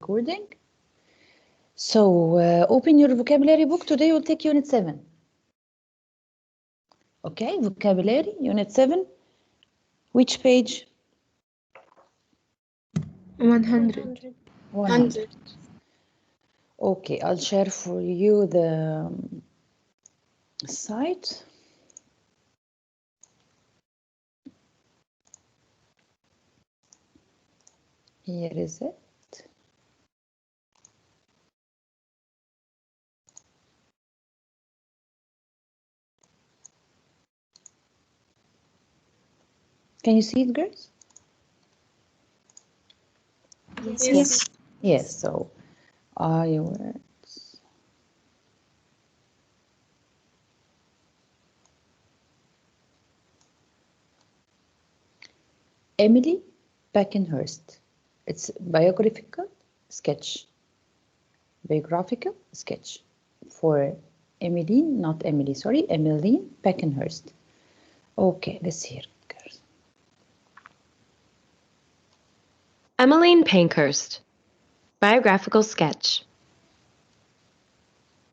recording. So open your vocabulary book. Today we'll take Unit 7. Okay, vocabulary, Unit 7. Which page? 100. 100. Okay, I'll share for you the site. Here is it. Can you see it, girls? Yes. Yes, so words. Emily Peckinhurst. It's biographical sketch. Biographical sketch for Emmeline, not Emily, sorry, Emmeline Peckinhurst. Okay, let's hear it, girls. Emmeline Pankhurst, biographical sketch.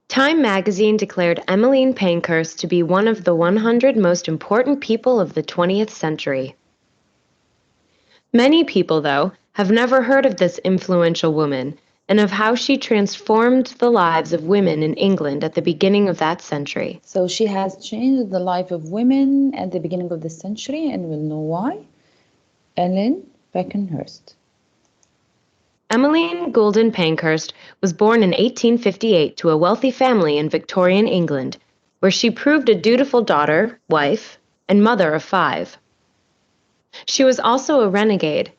Time magazine declared Emmeline Pankhurst to be one of the 100 most important people of the 20th century. Many people, though, have never heard of this influential woman and of how she transformed the lives of women in England at the beginning of that century. So she has changed the life of women at the beginning of the century, and we'll know why. Ellen Peckinhurst. Emmeline Goulden Pankhurst was born in 1858 to a wealthy family in Victorian England, where she proved a dutiful daughter, wife, and mother of 5. She was also a renegade,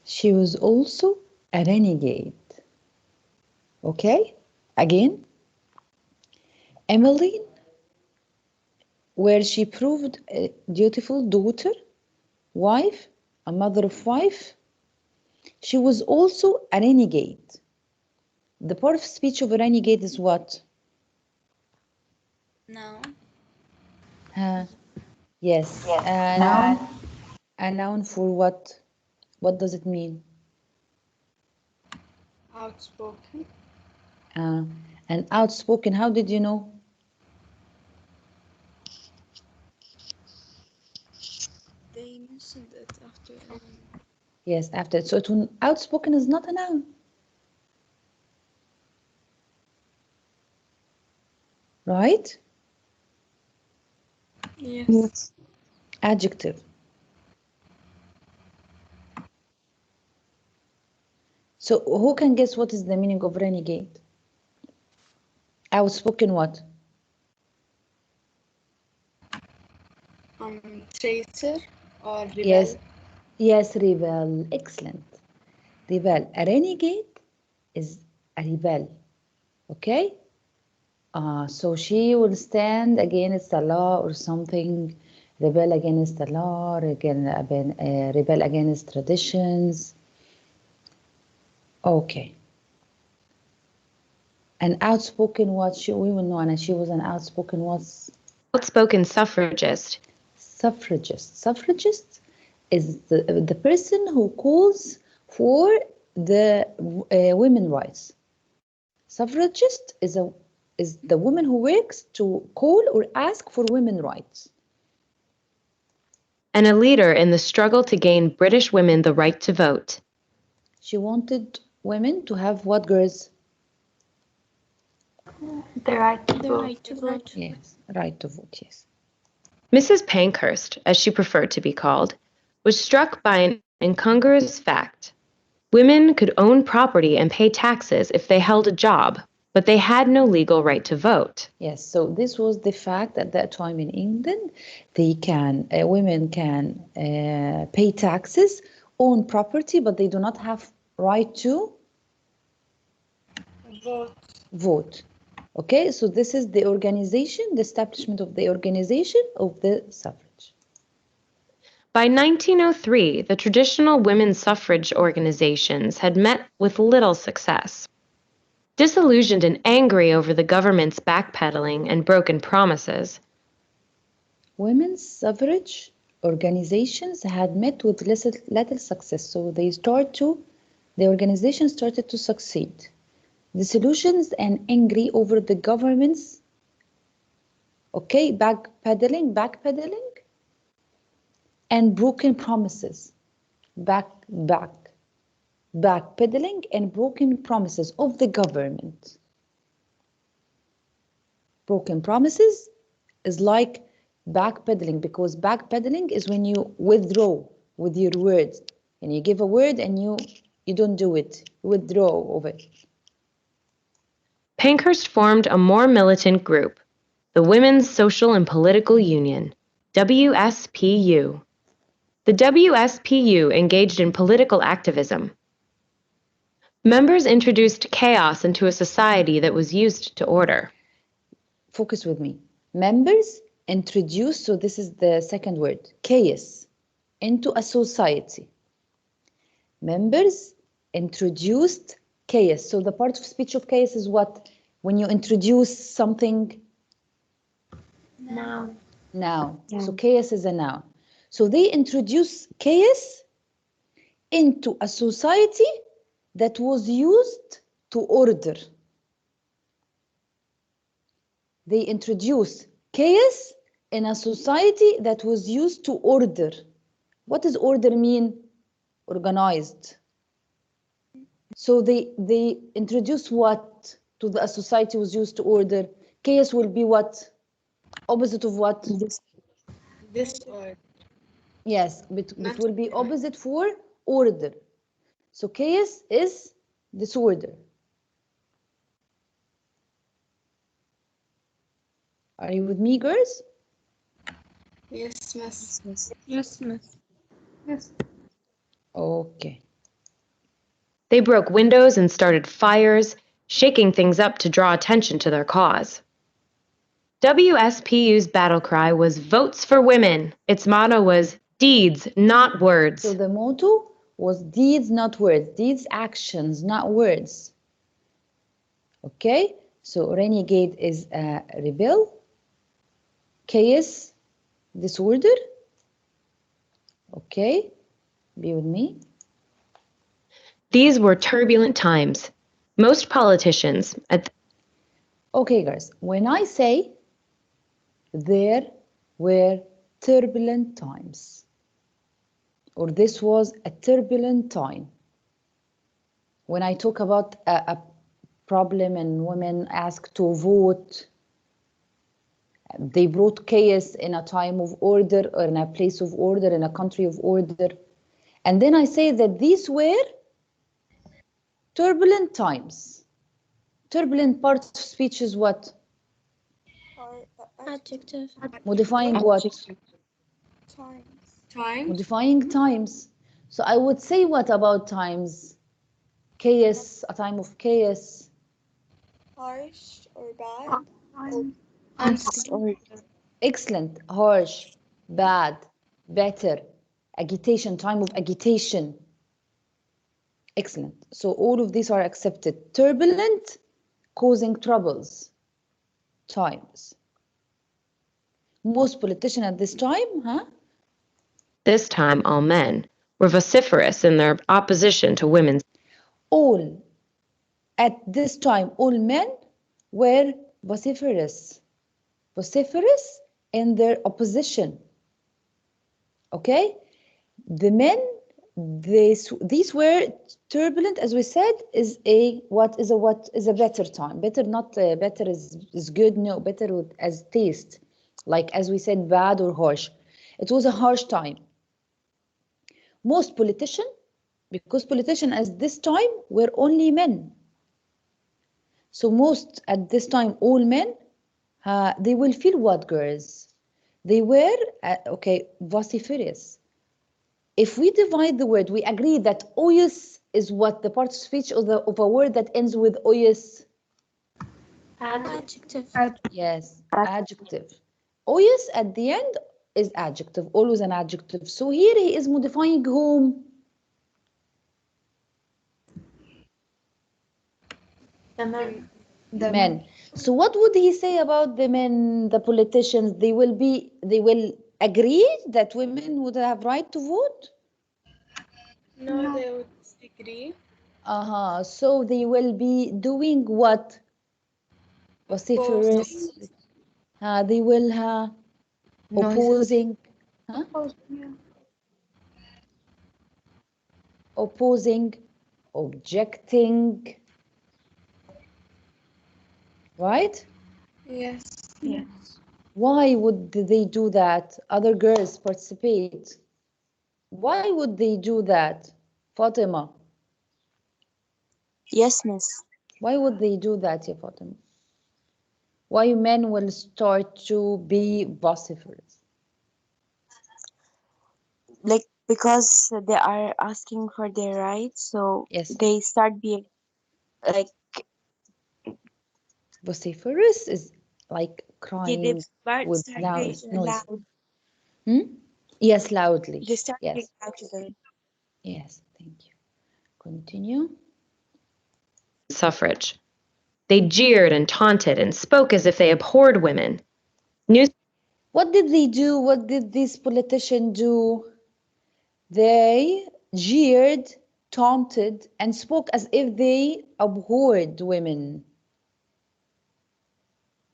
She was also a renegade. Okay, again. Emmeline, where she proved a dutiful daughter, wife, a mother of 5. She was also a renegade. The part of speech of a renegade is what? Noun. Yes. Noun. A noun for what? What does it mean? Outspoken. And outspoken, how did you know? They mentioned it after. Yes, after. So outspoken is not a noun. Right? Yes. Adjective. So who can guess what is the meaning of renegade? Outspoken what? Traitor or rebel. Yes, rebel. Excellent. Rebel. A renegade is a rebel. Okay? So she will stand against the law or something, rebel against the law, rebel against traditions. Okay. An outspoken what? We will know, Anna. She was an outspoken what? outspoken suffragist. Suffragist. Suffragist is the person who calls for the women rights. Suffragist is the woman who works to call or ask for women rights. And a leader in the struggle to gain British women the right to vote. She wanted women to have what, girls? The right to vote. Yes, right to vote, yes. Mrs. Pankhurst, as she preferred to be called, was struck by an incongruous fact. Women could own property and pay taxes if they held a job, but they had no legal right to vote. Yes, so this was the fact at that time in England. Women can pay taxes, own property, but they do not have right to vote. Okay, so this is the organization, the establishment of the organization of the suffrage. By 1903, the traditional women's suffrage organizations had met with little success. Disillusioned and angry over the government's backpedaling and broken promises, Women's suffrage organizations had met with little success, so they start to the organization started to succeed. Disillusioned and angry over the government's, okay, backpedaling, and broken promises. Backpedaling and broken promises of the government. Broken promises is like backpedaling, because backpedaling is when you withdraw with your words and you give a word and you don't do it, you withdraw of it. Pankhurst formed a more militant group, the Women's Social and Political Union, WSPU. The WSPU engaged in political activism. Members introduced chaos into a society that was used to order. Focus with me. Members introduced, so this is the second word, chaos, into a society. Members introduced chaos. So the part of speech of chaos is what? When you introduce something? Noun. Noun. So chaos is a noun. So they introduce chaos into a society that was used to order. They introduce chaos in a society that was used to order. What does order mean? Organized. So they introduce what to the society was used to order. Chaos will be what? Opposite of what? Disorder. Yes, but it will be opposite for order. So chaos is disorder. Are you with me, girls? Yes, miss. Yes, miss. Yes. Okay. They broke windows and started fires, shaking things up to draw attention to their cause. WSPU's battle cry was Votes for Women. Its motto was Deeds, not words. So the motto was deeds, not words. Deeds, actions, not words. Okay? So renegade is a rebel. Chaos, disorder. Okay? Be with me. These were turbulent times. Most politicians Okay, guys, when I say there were turbulent times, or this was a turbulent time, when I talk about a problem and women asked to vote, they brought chaos in a time of order or in a place of order, in a country of order. And then I say that these were turbulent times. Turbulent part of speech is what? Adjective. Modifying what? Times. Modifying times. So I would say what about times? Chaos, a time of chaos. Harsh or bad. Excellent, harsh, bad, better, agitation, time of agitation. Excellent. So all of these are accepted. Turbulent, causing troubles, times. Most politicians at this time, This time, all men were vociferous in their opposition to women's. All, at this time, all men were vociferous. Vociferous in their opposition. Okay? The men, these were turbulent, as we said, is a better time. Better, not better is good, no, better as taste. Like as we said, bad or harsh. It was a harsh time. Most politicians, because politicians at this time were only men. So most at this time, all men, they will feel what, girls? They were, vociferous. If we divide the word, we agree that oyus is what? The part of speech of a word that ends with oyus? Adjective. Yes, adjective. Oyus at the end is adjective, always an adjective. So here he is modifying whom? The men. Men. So what would he say about the men, the politicians? They will agree that women would have right to vote? No, they would disagree. So they will be doing what? Vociferous. They will opposing. Huh? Opposing, objecting, right? Yes. Why would they do that? Other girls participate. Why would they do that? Fatima, Yes, miss. why would they do that, ya Fatima? Why men will start to be vociferous? Like, because they are asking for their rights, so Yes, they start being like vociferous is like they crying with start loud being noise. loud. Yes, loudly. They start being Yes, loud to them. yes, thank you. Continue. suffrage. They jeered and taunted and spoke as if they abhorred women. News What did they do? What did these politicians do? They jeered, taunted, and spoke as if they abhorred women.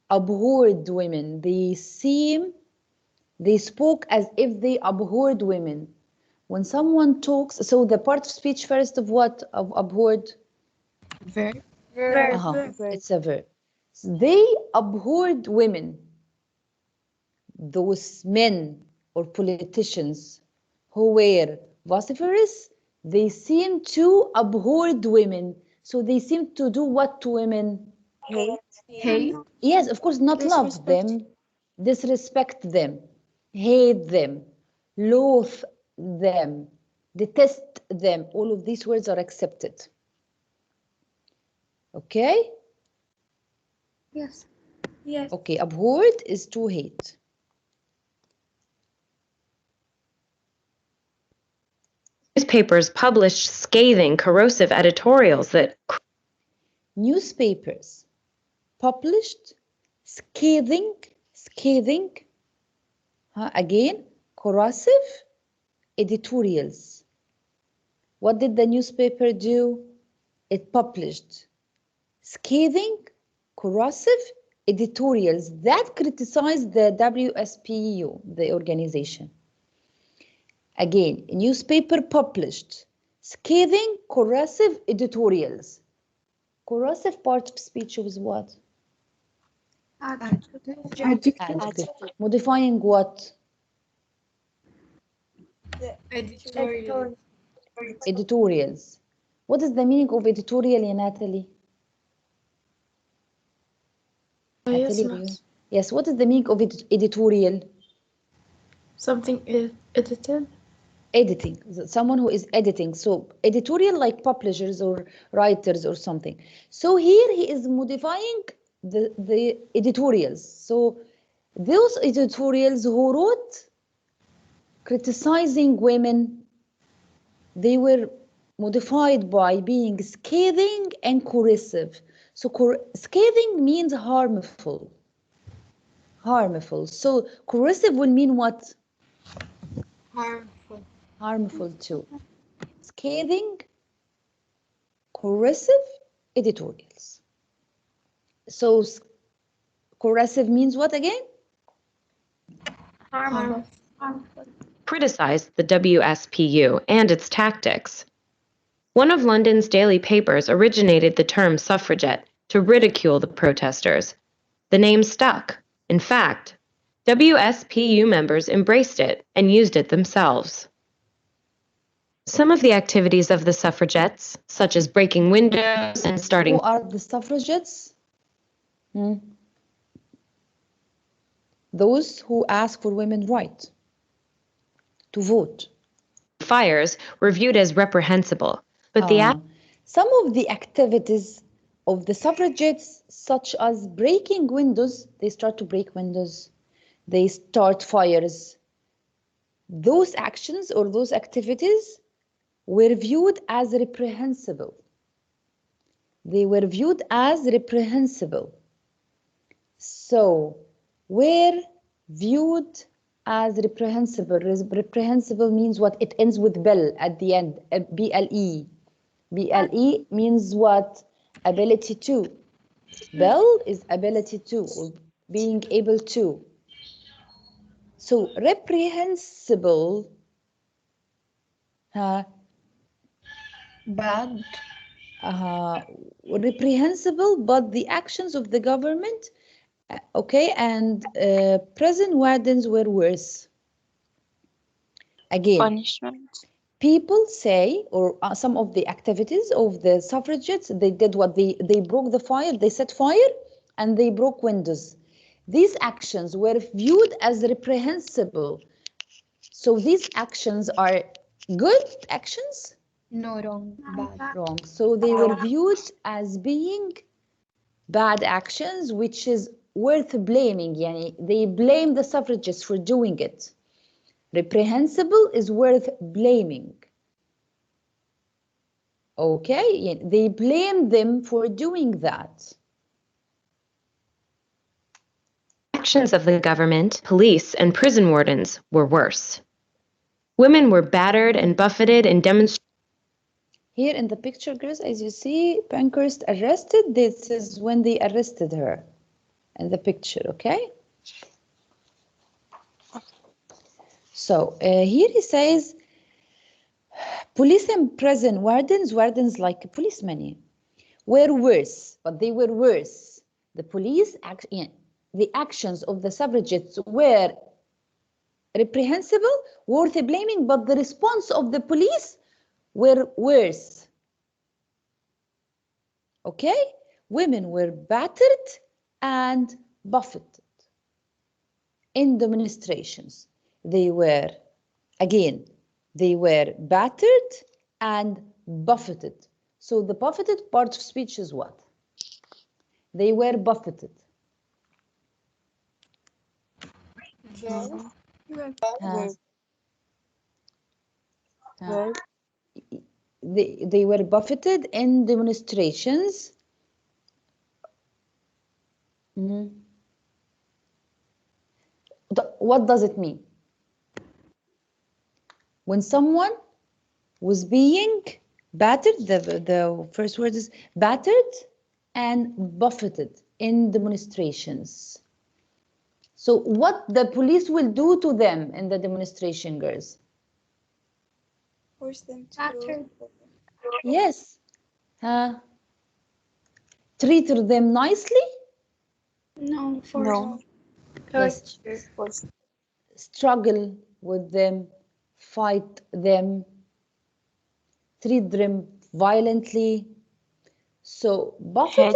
Abhorred women. They spoke as if they abhorred women. When someone talks, so the part of speech first of what? Of abhorred? Verb. It's a verb. They abhorred women. Those men or politicians who were vociferous, they seem to abhor women. So they seem to do what to women? Hate. Yes, of course, not love them, disrespect them, hate them, loathe them, detest them. All of these words are accepted. Okay? Yes. Okay, abhorred is to hate. newspapers published scathing, corrosive editorials that Newspapers published scathing, again, corrosive editorials. What did the newspaper do? It published scathing, corrosive editorials that criticized the WSPU, the organization. Again, a newspaper published scathing, corrosive editorials. Corrosive part of speech was what? Adjective. Adjective. Modifying what? Editorial. Editorials. What is the meaning of editorial, ya Natalie? Natalie, do you? Yes, what is the meaning of editorial? Something edited. Editing. Someone who is editing. So editorial like publishers or writers or something. So here he is modifying the editorials. So those editorials who wrote criticizing women, they were modified by being scathing and corrosive. So scathing means harmful. Harmful. So corrosive will mean what? Harmful. Harmful too. Scathing, corrosive editorials. So corrosive means what again? Harmful. criticized the WSPU and its tactics. One of London's daily papers originated the term suffragette to ridicule the protesters. The name stuck. In fact, WSPU members embraced it and used it themselves. Some of the activities of the suffragettes, such as breaking windows and starting Who are the suffragettes? Those who ask for women's right to vote. fires, were viewed as reprehensible. But the Some of the activities of the suffragettes, such as breaking windows, they start to break windows, they start fires. Those actions or those activities were viewed as reprehensible. They were viewed as reprehensible. So, were viewed as reprehensible. Reprehensible means what? It ends with bel at the end, BLE. BLE means what? Ability to. Bell is ability to, or being able to. So reprehensible, Bad. reprehensible, but the actions of the government, okay, and prison wardens were worse. Again, Punishment. people say, or some of the activities of the suffragettes, they did what? They broke the fire, they set fire, and they broke windows. These actions were viewed as reprehensible. So these actions are good actions? No, wrong. Bad. Wrong. So they were viewed as being bad actions, which is worth blaming. Yani they blame the suffragists for doing it. Reprehensible is worth blaming. Okay, they blame them for doing that. Actions of the government, police, and prison wardens were worse. Women were battered and buffeted in demonstrations. Here in the picture, girls, as you see, Pankhurst arrested. This is when they arrested her in the picture, okay? So here he says, police and prison wardens like policemen, were worse, but they were worse. The police, the actions of the suffragettes were reprehensible, worth blaming, but the response of the police were worse. Okay? Women were battered and buffeted in demonstrations. They were, again, they were battered and buffeted. So the buffeted part of speech is what? They were buffeted. They were buffeted in demonstrations. What does it mean? When someone was being battered, the first word is battered and buffeted in demonstrations. So what the police will do to them in the demonstration, girls? Force them to. Yes. Treated them nicely? No, force. No. Yes. Struggle with them, fight them, treat them violently. So buffeted?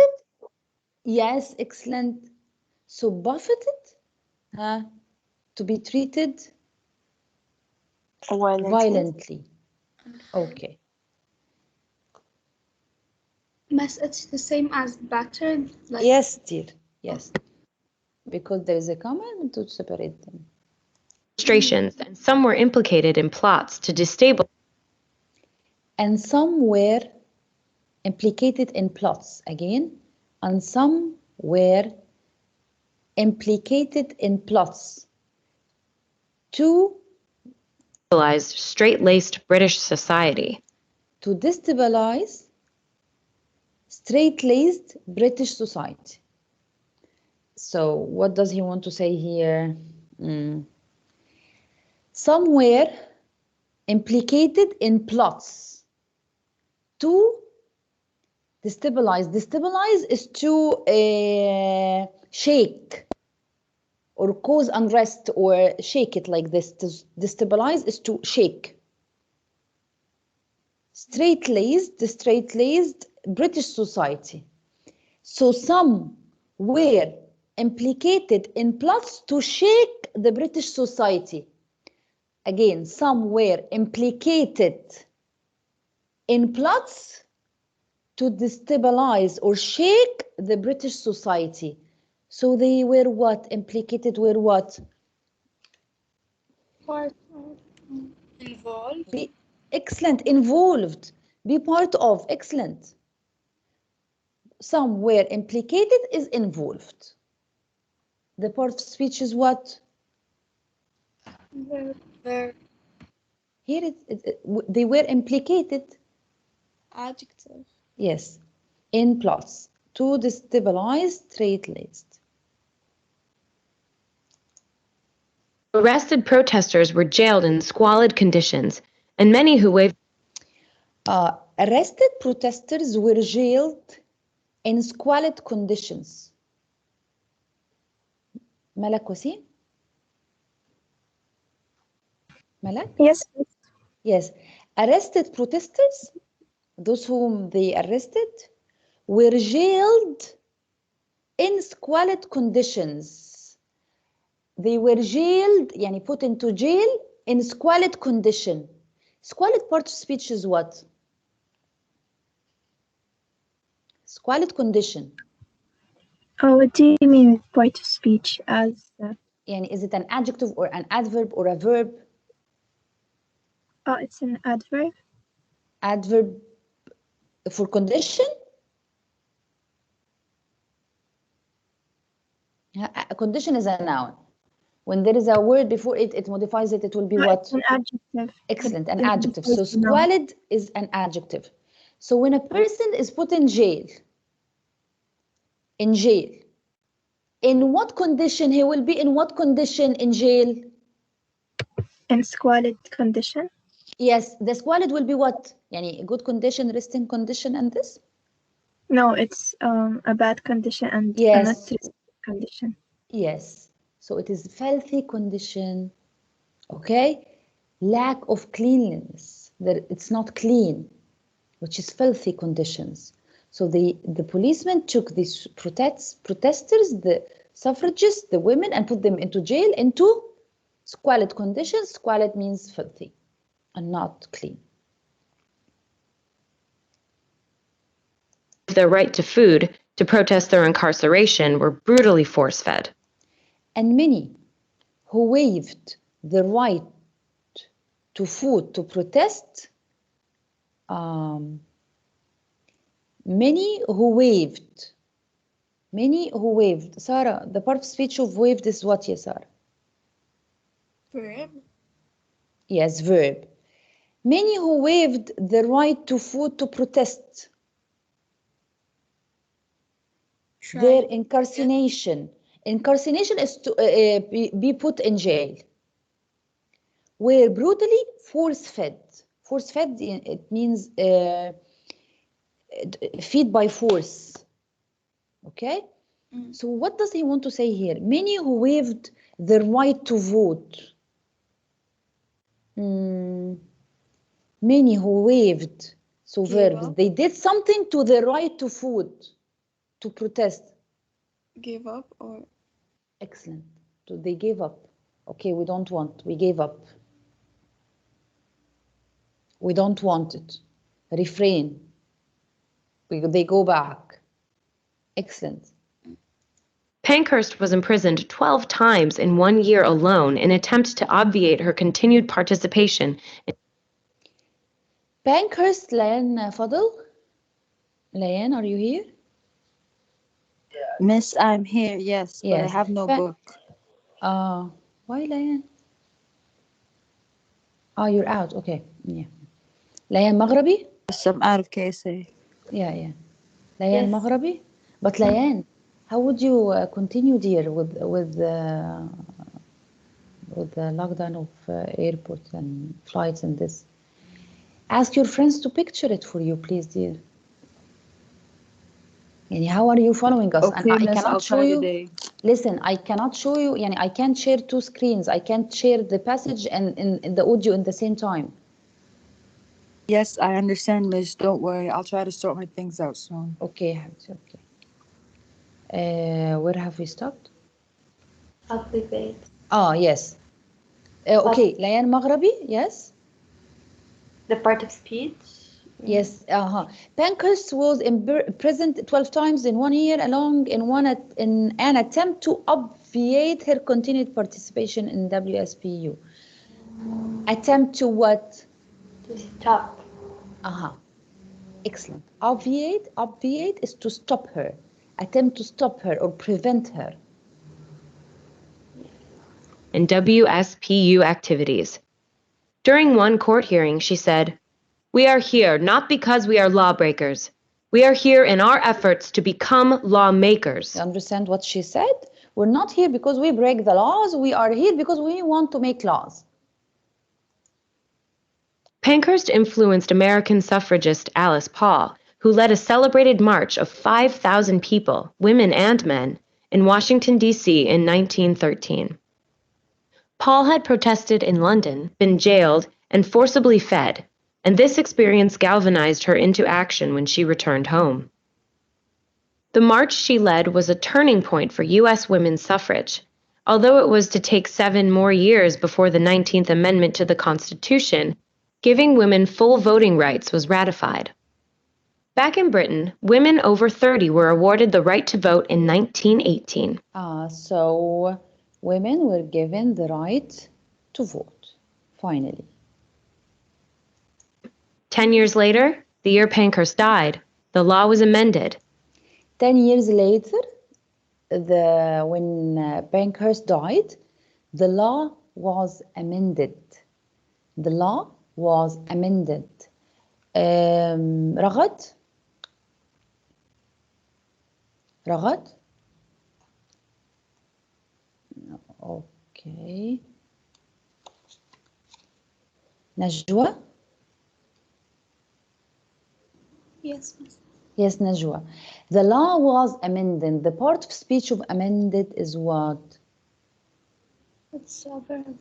Yes, excellent. So buffeted, to be treated violently. Okay. Mas it's the same as battered. Like Yes, dear. Yes. Because there is a command to separate them. Demonstrations, and some were implicated in plots to destabilize. And some were implicated in plots again, and some were implicated in plots to straight-laced British society. To destabilize straight-laced British society. So what does he want to say here? Some were implicated in plots to destabilize. Destabilize is to shake or cause unrest or shake it like this. To destabilize is to shake. Straight-laced British society. So some were implicated in plots to shake the British society. Again, some were implicated in plots to destabilize or shake the British society. So they were what? Implicated were what? part of. Involved. Excellent. Involved. Be part of. Excellent. Some were implicated is involved. The part of speech is what? Verb. Here they were implicated. Adjective. Yes. In plus. To destabilize, straight-laced. Arrested protesters were jailed in squalid conditions, and many who waved Arrested protesters were jailed in squalid conditions. Malak Wasim? Malak? Yes. Yes. Arrested protesters, those whom they arrested, were jailed in squalid conditions. They were jailed, yani put into jail in squalid condition. Squalid part of speech is what? Squalid condition. Oh, what do you mean with part of speech? As Yani is it an adjective or an adverb or a verb? oh, it's an adverb. Adverb for condition? A condition is a noun. When there is a word before it, it modifies it. It will be No, what? it's an adjective. Excellent, an It adjective. So modifies the noun. squalid is an adjective. So when a person is put in jail, in what condition he will be? In what condition in jail? In squalid condition. Yes, the squalid will be what? Yani good condition, resting condition, and this? No, it's a bad condition and a Yes. not risky condition. Yes. So it is filthy condition. Okay? Lack of cleanliness. That it's not clean, which is filthy conditions. So the policemen took these protesters, the suffragists, the women, and put them into jail into squalid conditions. Squalid means filthy and not clean. their right to food to protest their incarceration were brutally force-fed. And many who waived the right to food to protest, many who waived, Sarah, the part of speech of waived is what, yes, Sarah? Verb. Yes, verb. Many who waived the right to food to protest their incarceration. Incarceration is to be put in jail. Were brutally force-fed. Force-fed, it means feed by force. Okay? So what does he want to say here? Many who waived the right to vote. Many who waived, so verbs, they did something to the right to food, to protest. Give up or Excellent. So they gave up. Okay, we don't want, we gave up. We don't want it. Refrain. They go back. Excellent. Pankhurst was imprisoned 12 times in 1 year alone in an attempt to obviate her continued participation in Pankhurst, Layan Fadl? Layan, are you here? Miss, I'm here, yes, but I Yes. have no book. Why Layan? Oh, you're out. Okay. Yeah. Layan Maghrabi? Yes, I'm out of KSA. Yeah. Layan Maghrabi? But Layan, how would you continue, dear, with the lockdown of airports and flights and this? Ask your friends to picture it for you, please, dear. Yani, how are you following us? Okay, And I miss, cannot I'll show try you. today. Listen, I cannot show you. Yani, I can't share two screens. I can't share the passage and in the audio in the same time. Yes, I understand, miss. Don't worry. I'll try to sort my things out soon. Okay, Habibti, okay. Where have we stopped? Oh, yes. Okay, Layan Maghrabi, yes? The part of speech? Yes, Pankhurst was imprisoned 12 times in 1 year along in an attempt to obviate her continued participation in WSPU. Attempt to what? To stop. Excellent. Obviate is to stop her. Attempt to stop her or prevent her. WSPU activities. During one court hearing, she said, We are here not because we are lawbreakers. We are here in our efforts to become lawmakers. You understand what she said? We're not here because we break the laws. We are here because we want to make laws. Pankhurst influenced American suffragist Alice Paul, who led a celebrated march of 5,000 people, women and men, in Washington, D.C. in 1913. Paul had protested in London, been jailed, and forcibly fed, and this experience galvanized her into action when she returned home. The march she led was a turning point for U.S. women's suffrage. Although it was to take 7 more years before the 19th Amendment to the Constitution, giving women full voting rights was ratified. Back in Britain, women over 30 were awarded the right to vote in 1918. So women were given the right to vote, finally. 10 years later, the year Pankhurst died, the law was amended. 10 years later, when Pankhurst died, the law was amended. The law was amended. رغد؟ رغد؟ Okay. نجوى؟ Yes, Miss. Yes, Najwa. The law was amended. The part of speech of amended is what? It's a verb.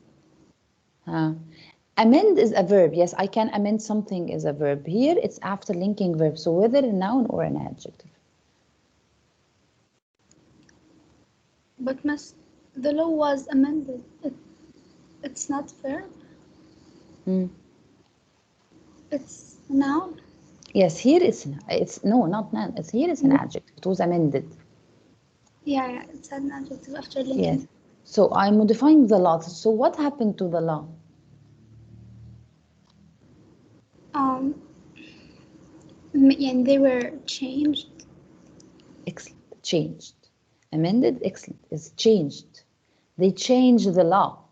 Amend is a verb. Yes, I can amend something is a verb. Here it's after linking verb. So whether a noun or an adjective. But Miss, the law was amended. It's not verb. It's a noun. Yes, here it's no, not noun. It's here it's an adjective. It was amended. Yeah, it's an adjective after linking. Yes. So I'm modifying the law. So what happened to the law? And they were changed. Excellent. Changed. Amended, excellent, is changed. They changed the law.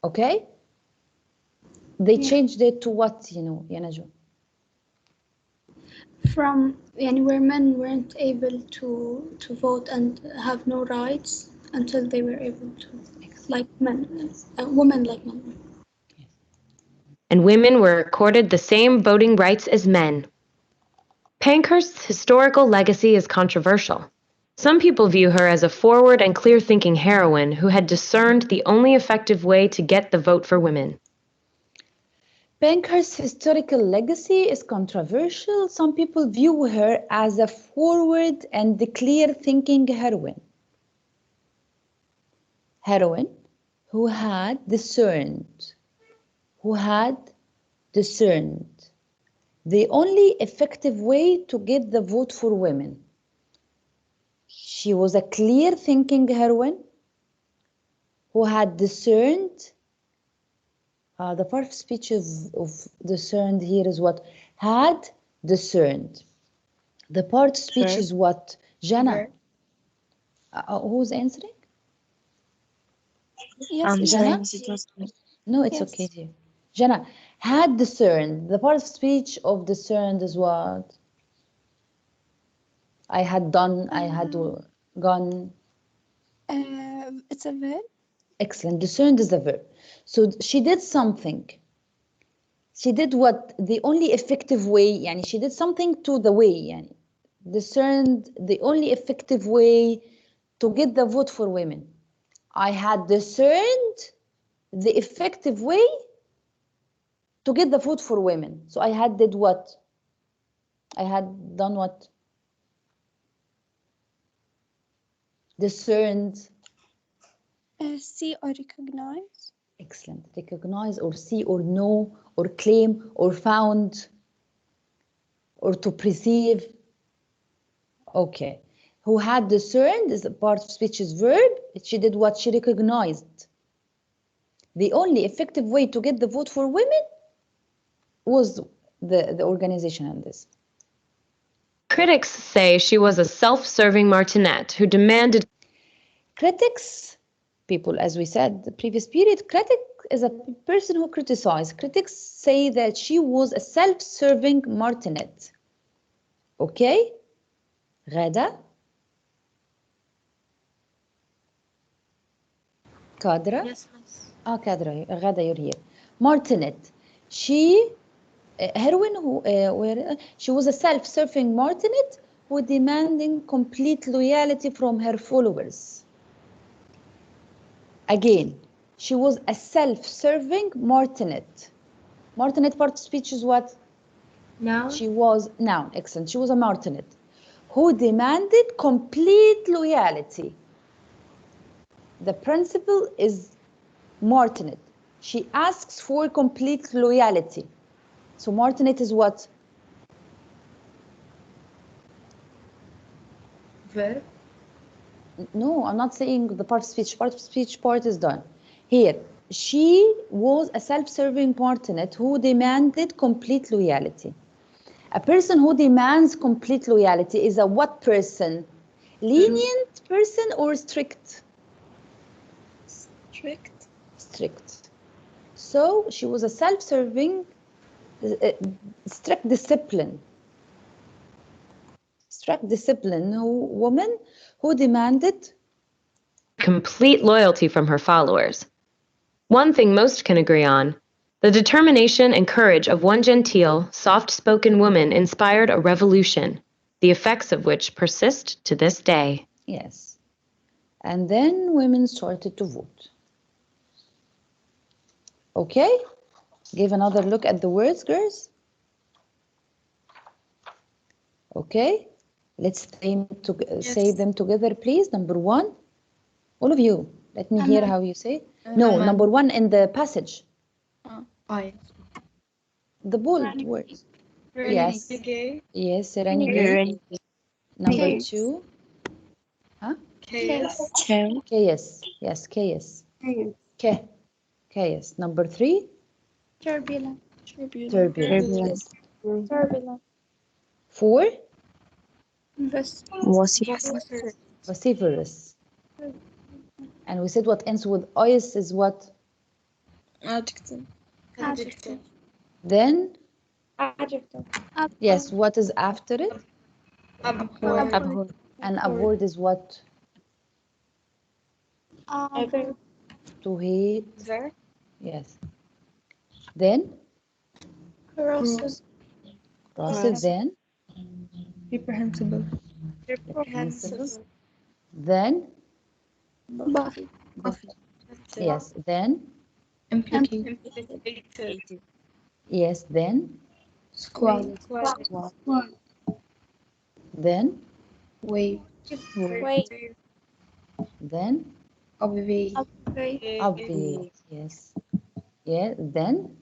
Okay? They changed it to what, ya Najwa? From where men weren't able to vote and have no rights until they were able to, like men, women like men. And women were accorded the same voting rights as men. Pankhurst's historical legacy is controversial. Some people view her as a forward and clear-thinking heroine who had discerned the only effective way to get the vote for women. Pankhurst's historical legacy is controversial. Some people view her as a forward and clear-thinking heroine. Heroine who had discerned the only effective way to get the vote for women. She was a clear-thinking heroine who had discerned. The part of speech of discerned here is what? Had discerned. The part of speech is what? Jana. Who's answering? Yes, Jana? No, it's Yes. okay, dear. Jana, had discerned. The part of speech of discerned is what? I had done, I had gone. It's a verb. Excellent. Discerned is the verb. So she did something. She did what? The only effective way, yani she did something to the way, yani discerned the only effective way to get the vote for women. I had discerned the effective way to get the vote for women. So I had did what? I had done what? Discerned. See or recognize. Excellent. Recognize or see or know or claim or found or to perceive. Okay. Who had discerned is a part of speech is verb. She did what? She recognized. The only effective way to get the vote for women was the organization and this. Critics say she was a self-serving martinet who demanded. Critics, people, as we said, the previous period, is a person who criticizes. Critics say that she was a self-serving martinet. Okay? غادة. Kadra. Yes, miss. Kadra. غادة, you're here. Martinet. She, heroine who, she was a self-serving martinet who demanding complete loyalty from her followers. Again, she was a self-serving martinet. Martinet part of speech is what? Noun. She was, noun, excellent. She was a martinet who demanded complete loyalty. The principle is martinet. She asks for complete loyalty. So martinet is what? Verb. No, I'm not saying the part of speech. Part of speech part is done. Here, she was a self-serving martinet who demanded complete loyalty. A person who demands complete loyalty is a what person? Lenient person or strict? Strict. Strict. So she was a self-serving, strict discipline. Strict discipline woman who demanded complete loyalty from her followers. One thing most can agree on: the determination and courage of one genteel, soft-spoken woman inspired a revolution, the effects of which persist to this day. yes. And then women started to vote. Okay? Give another look at the words, girls. Okay? Let's say them together, please. Number one. All of you. Let me hear how you say. No, number one in the passage. I. The bold words. Yes. Yes, Serenity. Number two. Huh? Chaos. Chaos. Yes, chaos. Chaos. Number three. Turbulent. Turbulent. Yes. Four. Vociferous. And we said what ends with ice is what? Adjective. Then, Adjective. yes, what is after it? Abhor. And abhorred is what? Verb. To hate. Verb. Yes. Then, Corrosive. corrosive. Then, Reprehensible. then, Buffy. yes. Then, Implicated. yes. Then, Squalid. then, Wave. then, Obviate. obviate. Yes. Yeah. Then,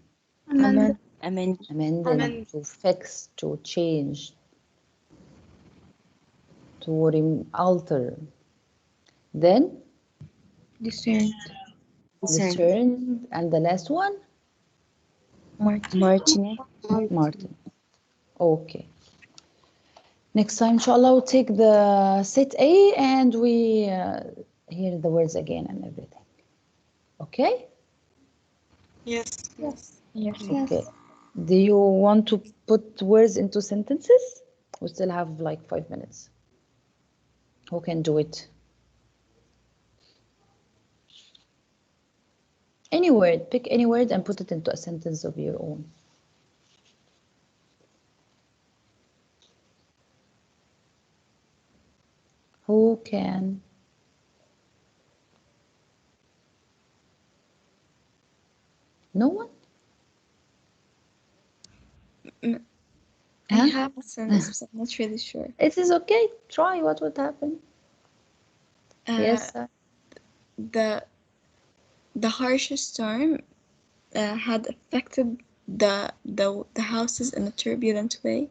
Amended. amended. To fix, to change, to alter. Then, Discerned. discerned. And the last one? Martin. Martin. Okay. Next time, inshallah, we'll take the set A and we hear the words again and everything. Okay? Yes. Okay. Do you want to put words into sentences? We still have like 5 minutes. Who can do it? Any word. Pick any word and put it into a sentence of your own. Who can? No one? I have a sentence, but I'm not really sure. It is okay. Try. What would happen? Yes. The harshest storm had affected the houses in a turbulent way.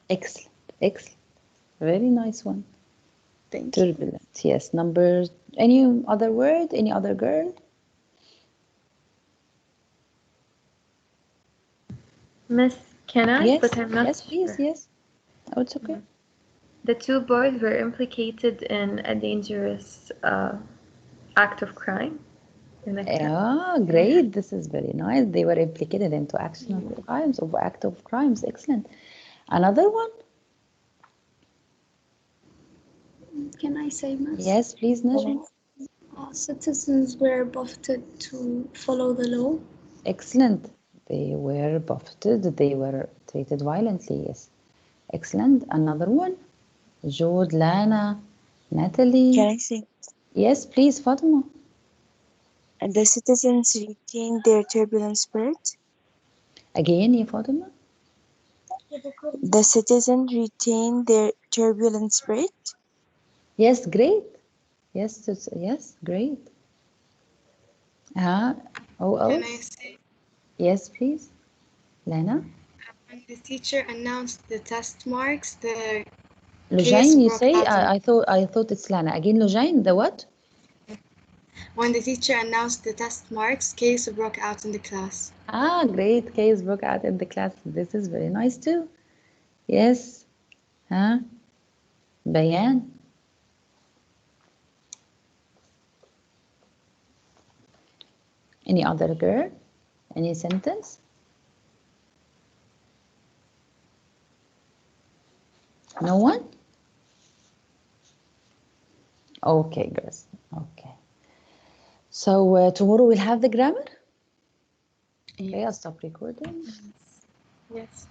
Excellent. Excellent. Very nice one. Thank you. Turbulent. Yes. Number. Any other word? Any other girl? Miss, can I? Yes. But I'm not Yes, please. sure. Yes. Oh, it's okay. The two boys were implicated in a dangerous act of crime. Yeah, great. This is very nice. They were implicated into action of crimes, of act of crimes. Excellent. Another one? Can I say, Miss? Yes, please, Najma. Citizens were buffeted to follow the law. Excellent. They were buffeted. They were treated violently. Yes. Excellent. Another one? Jude, Lana, Natalie. Can I say? Yes, please, Fatima. And the citizens retained their turbulent spirit. Again, ya Fatima. The citizens retained their turbulent spirit. Yes, great. Yes, yes, great. Who Can I else? say, Yes, please. Lana. when the teacher announced the test marks, the Lojain, case you broke say? out. I thought it's Lana. Again, Lojain, the what? When the teacher announced the test marks, case broke out in the class. Great. Case broke out in the class. This is very nice too. Yes. Bayan. Any other girl? Any sentence? No one? Okay, girls. Okay. So tomorrow we'll have the grammar? Okay, I'll stop recording. Yes.